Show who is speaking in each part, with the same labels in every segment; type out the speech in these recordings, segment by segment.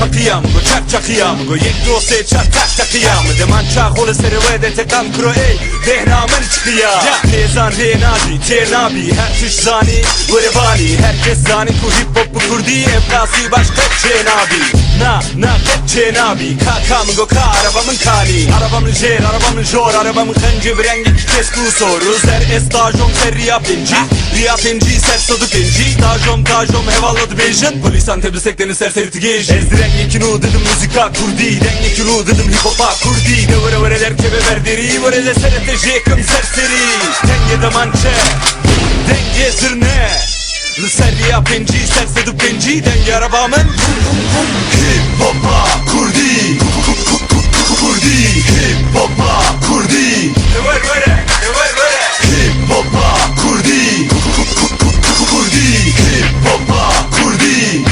Speaker 1: قيام گو چک چک قیام گو یک دو سه چک تک تک قیام دمان چا خول سروه ده تکم کرو ای دهنا من چقیا تیزان رینادی تیر نابی هر تش زانی وربانی herkes zani ku hip hop bu kurdi evkasi başka cenabı na cenabı kakam go ka arabamın kani arabamın jer arabamın jor arabamın kanci bir rengi kes ku soru ser estajom ser riyapinci ser sodu pinci tajom hevalladı bejin polis antepli sekteni serseriti gej ezdiren yekinu dedim müzika kurdi den yekinu dedim hip hop'a kurdi de vere kebe verdiri vere de serete jekim serseri denge de mançe denge zırne Serya penci, sersedu penci denge arabamın hip hop'a kurdi kurdi hip hop'a kurdi hip hop'a kurdi kurdi hip hop'a kurdi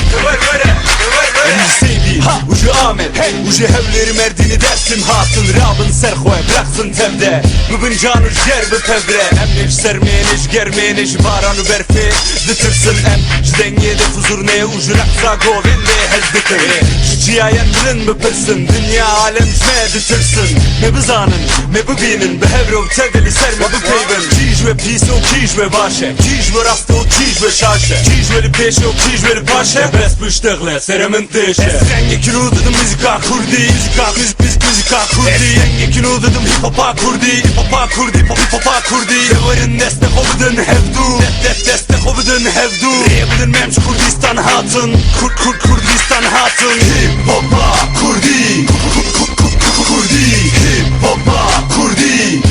Speaker 1: Seydi, ucu Ahmet Ucu hevleri merdini dersim hatın Rabın serhoy bıraksın tevde Bugün canı jer bu tevre Emneş sermeyeneş germeyeneş Varanı berfe Dıtırsın em Jdengede huzur neye ucu raksa govende hezditir Cihayen bilin mi pırsın Dünya alem me dıtırsın Me bızanın me bu binin Behevrov teveli serme bu peyvin Ciş ve pis o kiş ve başe Ciş ve rastı o kiş ve şaşe Ciş veli peşe o kiş veli paşe Bes püştegle seremin teşe Esrenge kilo dedim müzika kurdi Müzika kurdi Enge kilo dedim hip hop'a kurdi Hip hop'a kurdi Deverin destek obudun hevdu Destek obudun hevdu Rebudun memş Kurdistan hatun Kurdistan hatun Hip hop'a kurdi Kurdi Hip hop'a kurdi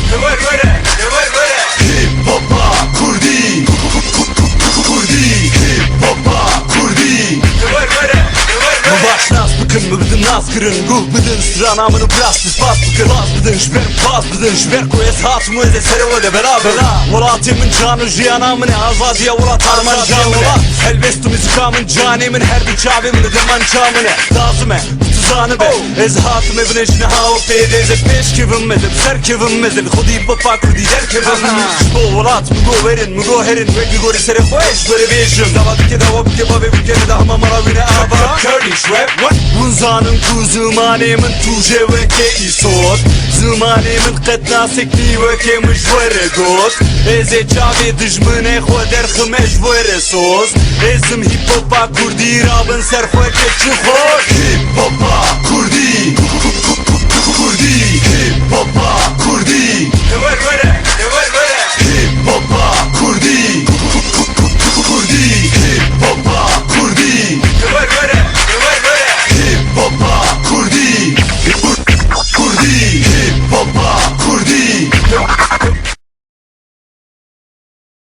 Speaker 1: Hip hop'a kurdi Kurdi Hip hop'a kurdi Bu baş nas bıkın mı bıdın nas kırın Guh bıdın sıra namını plastis bas bıkın Bas bıdın şber bas bıdın şber koyes hatımı eze serevede beraber Volatimin canı jiyanamın azadiye volat arman canına Elbestu müzikamın canimin her bir çavimin deman çamine Dazime tuzanı be Ez hatım evin eşine hao peydeze peş kivim mezim ser kivim mezim Khudi bapa kurdi der kivim Şbo volat mügo verin mügo herin Ve gigori sere hoş böyle bejim Davadıke davabıke babe bükene dahma maravine aba Kurdish rap Bunzanın kuzumanemin tuje ve ke isot Zumanemin qetna sekni ve ke mjvere got Eze çave dijmine xoder khmeş vere sos Ezim hip hop'a kurdi rabın ser xoke çıhoş Hip hop'a